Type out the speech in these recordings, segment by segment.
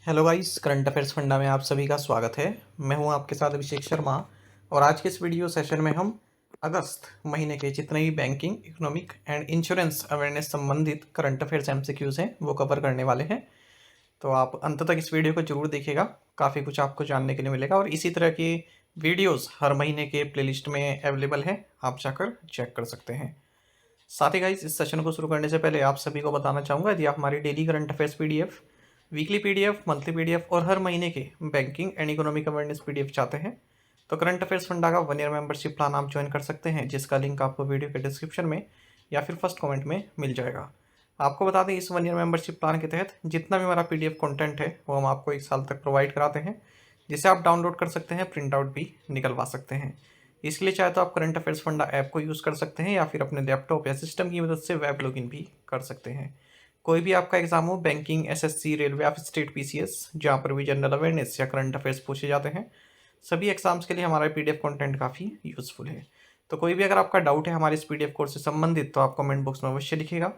Hello guys, current affairs funda में आप सभी का स्वागत है। मैं हूं आपके साथ अभिषेक शर्मा और आज के इस वीडियो सेशन में हम अगस्त महीने के जितने भी banking, economic and insurance awareness संबंधित करंट अफेयर्स एमसीक्यूज हैं वो कवर करने वाले हैं। तो आप अंत तक इस वीडियो को जरूर देखिएगा, काफ़ी कुछ आपको जानने के लिए मिलेगा और इसी तरह की वीडियोज़ हर महीने के प्लेलिस्ट में अवेलेबल है, आप जाकर चेक कर सकते हैं। साथ ही गाइस, इस सेशन को शुरू करने से पहले आप सभी को बताना चाहूँगा, यदि आप हमारी daily current affairs PDF, weekly PDF, monthly PDF और हर महीने के banking and economic awareness PDF चाहते हैं तो करंट अफेयर्स फंडा का 1 ईयर मेंबरशिप प्लान आप ज्वाइन कर सकते हैं, जिसका लिंक आपको वीडियो के डिस्क्रिप्शन में या फिर फर्स्ट कमेंट में मिल जाएगा। आपको बता दें, इस 1 ईयर मेंबरशिप प्लान के तहत जितना भी हमारा पीडीएफ कंटेंट है वो हम आपको 1 साल तक प्रोवाइड कराते हैं, जिसे आप डाउनलोड कर सकते हैं, प्रिंट आउट भी निकलवा सकते हैं। इसके लिए चाहे तो आप करंट अफेयर्स फंडा ऐप को यूज़ कर सकते हैं या फिर अपने लैपटॉप या सिस्टम की मदद से वेब लॉगिन भी कर सकते हैं। कोई भी आपका एग्जाम हो, बैंकिंग, एसएससी, रेलवे या फिर स्टेट पीसीएस, जहाँ पर भी जनरल अवेयरनेस या करंट अफेयर्स पूछे जाते हैं, सभी एग्जाम्स के लिए हमारा पीडीएफ कंटेंट काफ़ी यूजफुल है। तो कोई भी अगर आपका डाउट है हमारे इस पीडीएफ कोर्स से संबंधित तो आप कमेंट बॉक्स में अवश्य लिखिएगा।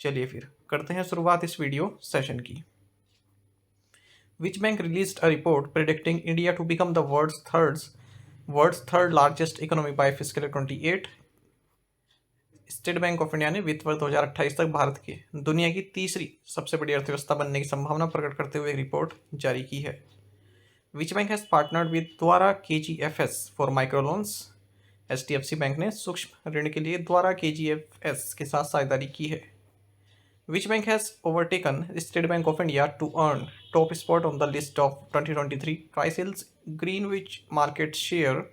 चलिए फिर करते हैं शुरुआत इस वीडियो सेशन की। Which bank released a report predicting India to become the world's third largest economy by fiscal 28। State Bank of India ने वित्त वर्ष 2028 तक भारत के दुनिया की तीसरी सबसे बड़ी अर्थव्यवस्था बनने की संभावना प्रकट करते हुए एक रिपोर्ट जारी की है। Which bank has partnered with द्वारा KGFS for micro loans. HDFC bank ने सूक्ष्म ऋण के लिए द्वारा KGFS के साथ साझेदारी की है। Which bank has overtaken State Bank of India to earn top spot on the list of 2023 Crisil's Greenwich market share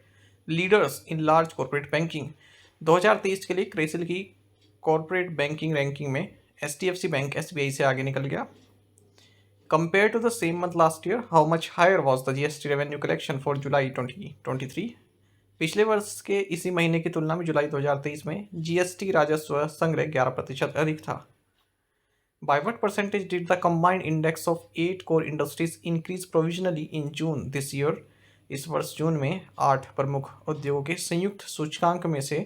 leaders in large corporate banking. 2023 के लिए क्राइसिल की कॉर्पोरेट बैंकिंग रैंकिंग में HDFC बैंक SBI से आगे निकल गया। Compare to the same month last year, how much higher was the GST revenue collection for July 2023। पिछले वर्ष के इसी महीने की तुलना में जुलाई 2023 में GST राजस्व संग्रह 11% अधिक था। By what percentage did the combined index of 8 core industries increase provisionally in June this year? इस वर्ष जून में 8 प्रमुख उद्योगों के संयुक्त सूचकांक में से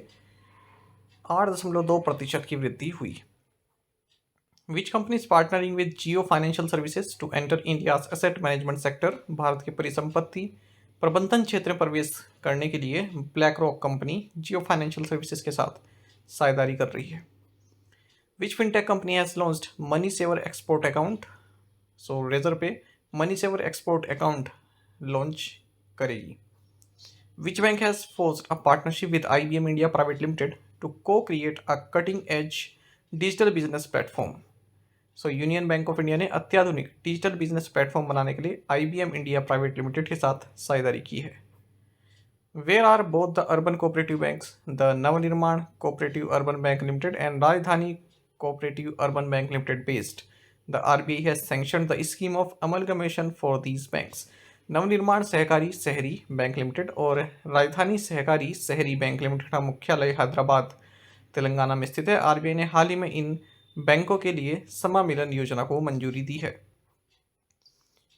8.2% की वृद्धि हुई। Which company is partnering with Jio Financial Services to enter India's asset management sector? Bharat के परिसंपत्ति प्रबंधन क्षेत्र में प्रवेश करने के लिए ब्लैक रॉक कंपनी जियो फाइनेंशियल सर्विसेज के साथ साझेदारी कर रही है। Which fintech company has launched Money Saver Export Account? So Razor पे Money Saver Export Account launch करेगी। Which bank has forged a partnership with IBM India Private Limited to co-create a cutting-edge digital business platform? So union bank of India ने अत्याधुनिक digital business platform बनाने के लिए IBM India private limited के साथ साझेदारी की है। Where are both the urban cooperative banks, the Navnirman Cooperative Urban Bank Limited and Rajdhani Cooperative Urban Bank Limited based? The RBI has sanctioned the scheme of amalgamation for these banks. Navnirman सहकारी शहरी bank limited और राजधानी सहकारी शहरी bank limited का मुख्यालय हैदराबाद, तेलंगाना में स्थित है। आरबीआई ने हाल ही में इन बैंकों के लिए समामिलन योजना को मंजूरी दी है।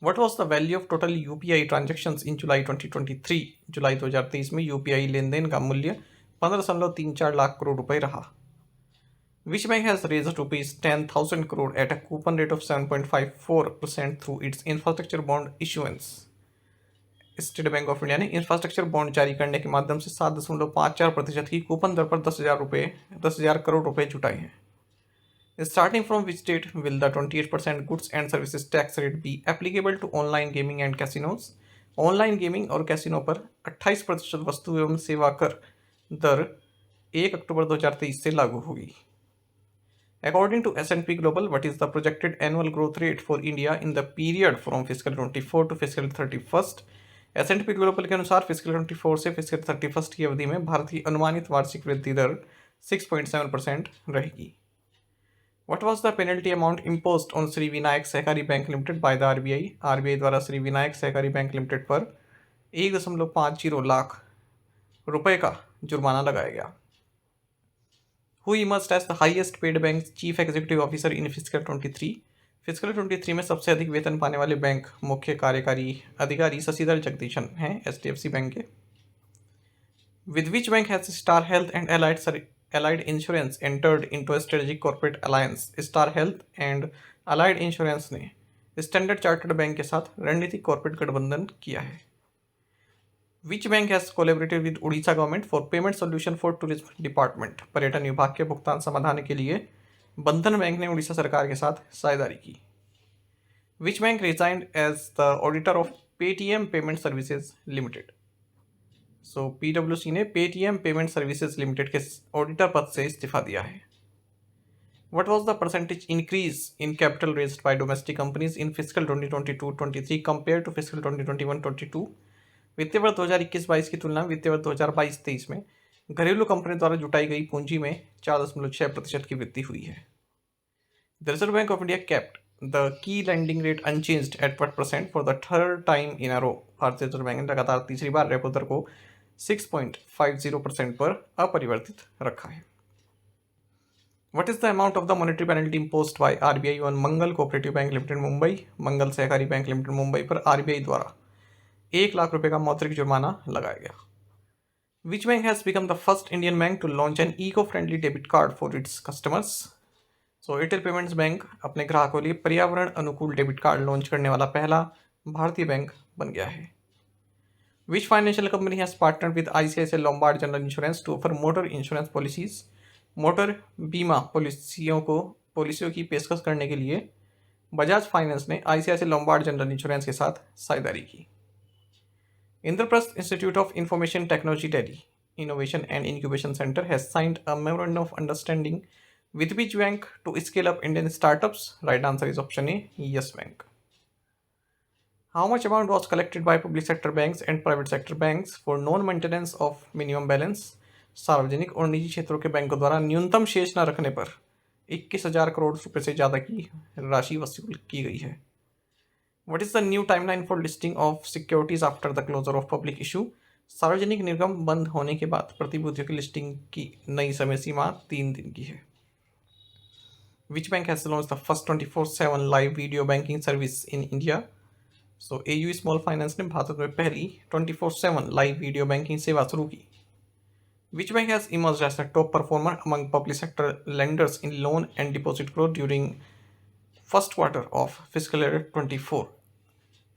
What was the value of total UPI transactions in July 2023? जुलाई 2023 में UPI लेन देन का मूल्य 15.34 लाख करोड़ रुपए रहा। Which bank has raised rupees 10,000 crore at a coupon rate of 7.54% through its infrastructure bond issuance? State Bank of India ने infrastructure bond जारी करने के माध्यम से 7.54% की कूपन दर पर 10,000 करोड़ रुपए जुटाए हैं। Starting from which date will the 28% goods and services tax rate be applicable to online gaming and casinos? Online gaming और कैसीनो पर 28% वस्तु एवं सेवा कर दर 1 अक्टूबर 2023 से लागू होगी। According to S&P Global, what is the projected annual growth rate for India in the period from fiscal 24 to fiscal 31st? S&P Global के अनुसार फिस्कल 24 से फिस्कल 31 की अवधि में भारत की अनुमानित वार्षिक वृद्धि दर 6.7% रहेगी। What was the penalty amount imposed on Shri Vinayak सहकारी bank limited by the RBI? RBI द्वारा श्री विनायक सहकारी बैंक लिमिटेड पर 1.50 लाख रुपए का जुर्माना लगाया गया। Who emerged as the highest paid bank chief executive officer in fiscal 23? Fiscal 23 में सबसे अधिक वेतन पाने वाले बैंक मुख्य कार्यकारी अधिकारी शशिधर जगदीशन हैं, HDFC बैंक के। With which bank has Star Health and Allied Insurance entered into a strategic corporate alliance? Star Health and Allied Insurance ने स्टैंडर्ड चार्टर्ड बैंक के साथ रणनीतिक कॉर्पोरेट गठबंधन किया है? Which bank has collaborated with Orissa government for payment solution for tourism department? पर्यटन विभाग के भुगतान समाधान के लिए बंधन बैंक ने उड़ीसा सरकार के साथ साझेदारी की। Which bank resigned as the auditor of Paytm payment services limited? So पीडब्ल्यूसी ने पेटीएम पेमेंट सर्विसेज लिमिटेड के ऑडिटर पद से इस्तीफा दिया है। What was the percentage increase in capital raised by domestic companies in fiscal 2022-23 compared to fiscal 2021-22? वित्तीय वर्ष 2021-22 की तुलना वित्तीय वर्ष 2022-23 में घरेलू कंपनी द्वारा जुटाई गई पूंजी में 4.6% की वृद्धि हुई है। The Reserve Bank of India kept the key lending rate unchanged at what percent for the third time in a row? भारतीय रिजर्व बैंक ने लगातार तीसरी बार रेपो दर को 6.50% पर अपरिवर्तित रखा है। What is the amount of the monetary penalty imposed by RBI on Mangal cooperative bank limited Mumbai? Mangal सहकारी बैंक लिमिटेड मुंबई पर RBI द्वारा 1 लाख रुपए का मौद्रिक जुर्माना लगाया गया। Which bank has become the first Indian bank to launch an eco-friendly debit card for its customers? So Airtel payments bank अपने ग्राहकों के लिए पर्यावरण अनुकूल डेबिट कार्ड लॉन्च करने वाला पहला भारतीय बैंक बन गया है। Which financial company has partnered with ICICI Lombard General Insurance to offer motor insurance policies? Motor बीमा पॉलिसियों की पेशकश करने के लिए बजाज फाइनेंस ने आईसीआईसीआई लोम्बार्ड जनरल इंश्योरेंस के साथ साझेदारी की। Indraprastha institute of information technology Delhi innovation and incubation centre has signed a memorandum of understanding with which bank to scale up Indian startups? Right answer is option A, Yes Bank. How much amount was collected by public sector banks and private sector banks for non maintenance of minimum balance? सार्वजनिक और निजी क्षेत्रों के बैंकों द्वारा न्यूनतम शेष न रखने पर 21,000 करोड़ रुपए से ज़्यादा की राशि वसूल की गई है। What is the new timeline for listing of securities after the closure of public issue? सार्वजनिक निर्गम बंद होने के बाद प्रतिभूतियों की लिस्टिंग की नई समय सीमा 3 दिन की है। Which bank has launch the first 24/7 live video banking service in India? So AU small finance ने भारत में पहली 24/7 लाइव वीडियो बैंकिंग सेवा शुरू की। Which bank has emerged as the top performer among public sector lenders in loan and deposit growth during first quarter of fiscal year 24?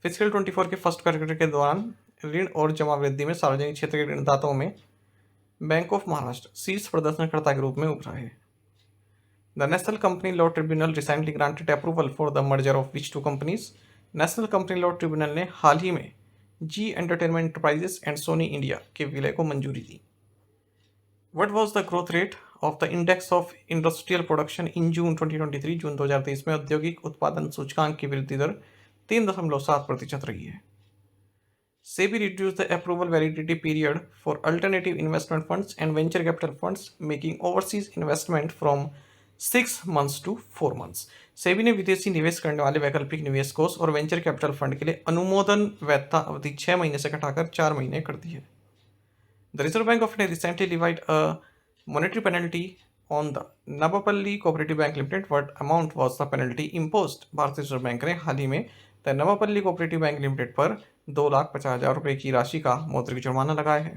Physical 24 के first quarter के दौरान ऋण और जमा वृद्धि में सार्वजनिक क्षेत्र के ऋणदाताओं में बैंक ऑफ महाराष्ट्र शीर्ष प्रदर्शनकर्ता के रूप में उभरा है। The national company law tribunal recently granted approval for the merger of which 2 companies? National company law tribunal ने हाल ही में Zee entertainment enterprises and Sony India के विलय को मंजूरी दी। What was the growth rate of the index of industrial production in June 2023? जून 2023 में औद्योगिक उत्पादन सूचकांक की वृद्धि दर 3.7% रही है। SEBI reduced the approval validity period for alternative investment funds and venture capital funds making overseas investment from 6 months to 4 months. SEBI ने विदेशी निवेश करने वाले वैकल्पिक निवेश कोष और वेंचर कैपिटल फंड के लिए अनुमोदन वैधता अवधि 6 महीने से घटाकर 4 महीने कर दी है। The Reserve Bank of India recently levied a monetary penalty on the Nabapalli Cooperative Bank Limited. What amount was the penalty imposed? भारतीय रिजर्व बैंक ने हाल ही में द नवापल्ली कोऑपरेटिव बैंक लिमिटेड पर 2,50,000 रुपए की राशि का मौद्रिक जुर्माना लगाया है।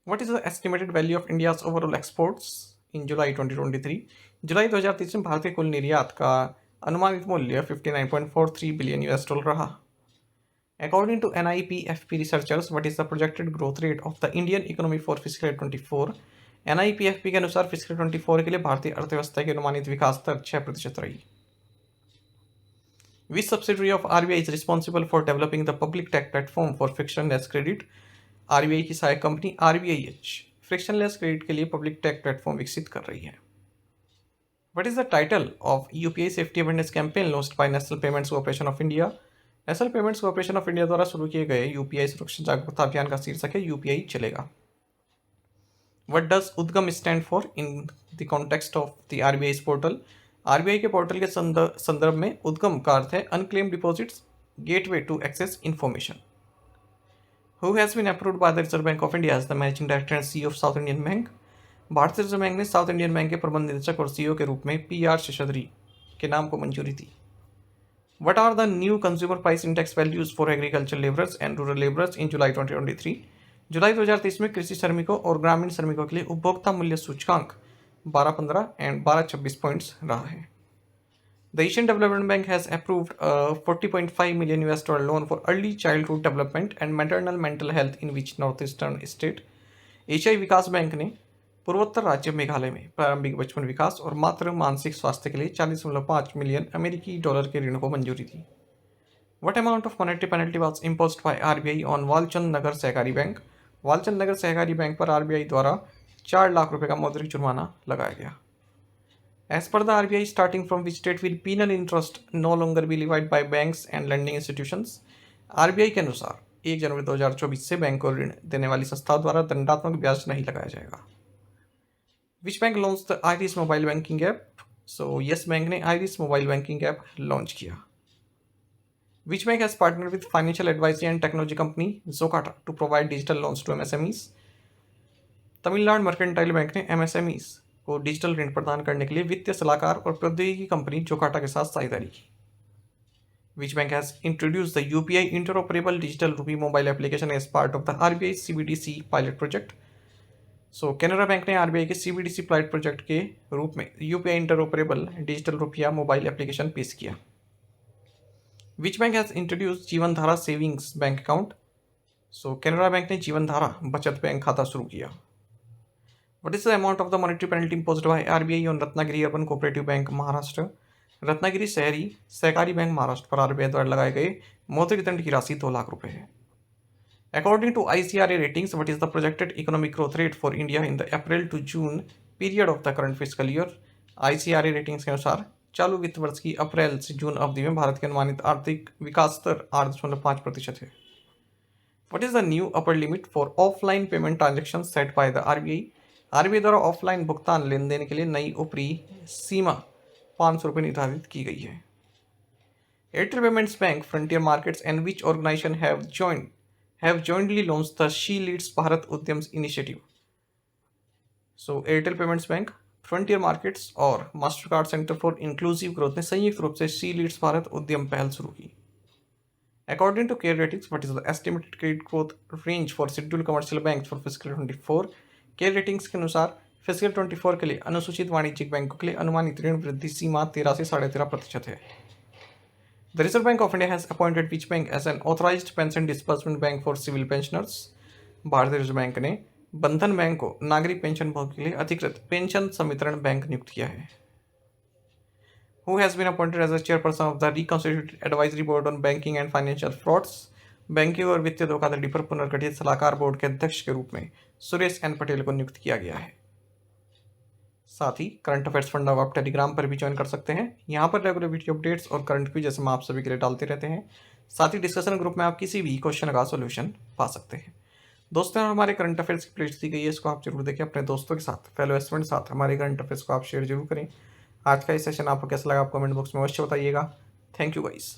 What is the estimated value of India's overall exports in July 2023? जुलाई 2023 में भारतीय कुल निर्यात का अनुमानित मूल्य $59.43 बिलियन रहा। According to NIPFP researchers, what is the projected growth rate of the Indian economy for fiscal year 24? NIPFP के अनुसार fiscal 24 के लिए भारतीय अर्थव्यवस्था की अनुमानित विकास दर 6% रही। Which subsidiary of RBI is responsible for developing the public tech platform for frictionless credit? RBI की सहायक कंपनी RBIH frictionless credit के लिए public tech platform विकसित कर रही है। What is the title of UPI safety awareness campaign launched by National Payments Corporation of India? National payments corporation of India द्वारा शुरू किए गए यूपीआई सुरक्षा जागरूकता अभियान का शीर्षक है यूपीआई चलेगा। What does Udgam stand for in the context of the RBI portal? RBI के पोर्टल के संदर्भ में उद्गम का अर्थ है unclaim deposits gateway to access information. Who has been approved by the Reserve Bank of India as the managing director and CEO of South Indian Bank? भारतीय Reserve Bank ने South Indian Bank के प्रबंध निदेशक और CEO के रूप में PR Seshadri के नाम को मंजूरी दी। What are the new consumer price index values for agricultural laborers and rural laborers in July 2023? जुलाई 2023 में कृषि श्रमिकों और ग्रामीण श्रमिकों के लिए उपभोक्ता मूल्य सूचकांक 12.15 एंड 12.26 पॉइंट्स रहा है। The Asian Development Bank has approved a $40.5 million loan for early childhood development and maternal mental health in which northeastern state. एशियाई विकास बैंक ने पूर्वोत्तर राज्य मेघालय में प्रारंभिक बचपन विकास और मातृ मानसिक स्वास्थ्य के लिए 40.5 मिलियन अमेरिकी डॉलर के ऋण को मंजूरी दी. What amount of monetary penalty was imposed by RBI on Walchand नगर सहकारी बैंक? वालचंद नगर सहकारी बैंक पर RBI द्वारा 4 लाख रुपए का मौद्रिक जुर्माना लगाया गया. As per the RBI, starting from which date will penal interest no longer be levied by banks and lending institutions? RBI के अनुसार 1 जनवरी 2024 से बैंक को ऋण देने वाली संस्थाओं द्वारा दंडात्मक ब्याज नहीं लगाया जाएगा. Which bank launched the Iris mobile banking app? So yes bank ने Iris mobile banking app launch किया. Which bank has partnered with financial advisory and technology company Zocata to provide digital loans to MSMEs? Tamil Nadu mercantile bank ने MSMEs को digital ऋण प्रदान करने के लिए वित्तीय सलाहकार और प्रौद्योगिकी कंपनी जोकाटा के साथ साझेदारी की. Which bank has introduced the UPI interoperable digital rupee mobile application as part of the RBI CBDC pilot project? So Canara bank ने RBI के CBDC पायलट प्रोजेक्ट के रूप में UPI इंटरऑपरेबल डिजिटल रुपया मोबाइल एप्लीकेशन पेश किया. Which bank has introduced जीवन धारा savings bank account? So Canara bank ने जीवन धारा बचत बैंक खाता शुरू किया. What is the amount of the monetary penalty imposed by RBI on Ratnagiri Urban Cooperative Bank Maharashtra? Ratnagiri शहरी सहकारी बैंक महाराष्ट्र पर RBI द्वारा लगाए गए मौद्रिक दंड की राशि 2 लाख रुपए है. According to ICRA ratings, what is the projected economic growth rate for India in the April to June period of the current fiscal year? ICRA ratings के अनुसार चालू वित्त वर्ष की अप्रैल से जून अवधि में भारत के अनुमानित आर्थिक विकास दर 8.5% है. What is the new upper limit for offline payment transactions set by the RBI? RBI द्वारा ऑफलाइन भुगतान लेन देन के लिए नई ऊपरी सीमा 500 रुपये निर्धारित की गई है. Airtel payments bank, frontier markets and which organisation have jointly launched the she leads Bharat उद्यम्स initiative? So Airtel payments bank, frontier markets और Mastercard centre for inclusive growth ने संयुक्त रूप से शी लीड्स भारत उद्यम पहल शुरू की. According to CARE Ratings, what is the estimated credit growth range for scheduled commercial banks for fiscal 24? Care ratings के अनुसार फिस्कल 24 के लिए अनुसूचित वाणिज्यिक बैंकों के लिए अनुमानित ऋण वृद्धि सीमा 13 से 13.5% है. The Reserve Bank of India has appointed which bank as an authorised pension disbursement bank for civil pensioners? भारतीय रिजर्व बैंक ने बंधन बैंक को नागरिक पेंशन भोग के लिए अधिकृत पेंशन संवितरण बैंक नियुक्त किया है. Who has been appointed as a chairperson of the reconstituted advisory board on banking and financial frauds? Banking और वित्तीय धोखाधड़ी पर पुनर्गठित सलाहकार बोर्ड के अध्यक्ष के रूप में सुरेश एन पटेल को नियुक्त किया गया है. साथ ही करंट अफेयर्स फंडा आप टेलीग्राम पर भी ज्वाइन कर सकते हैं. यहाँ पर रेगुलर वीडियो अपडेट्स और करंट क्विज जैसे हम आप सभी के लिए डालते रहते हैं. साथ ही डिस्कशन ग्रुप में आप किसी भी क्वेश्चन का सोल्यूशन पा सकते हैं. दोस्तों, हमारे करंट अफेयर्स की प्लेलिस्ट दी गई है, इसको आप जरूर देखें. अपने दोस्तों के साथ, फेलो स्टूडेंट साथ हमारे करंट अफेयर्स को आप शेयर जरूर करें. आज का ये सेशन आपको कैसा लगा आप कमेंट बॉक्स में अवश्य बताइएगा. Thank you guys.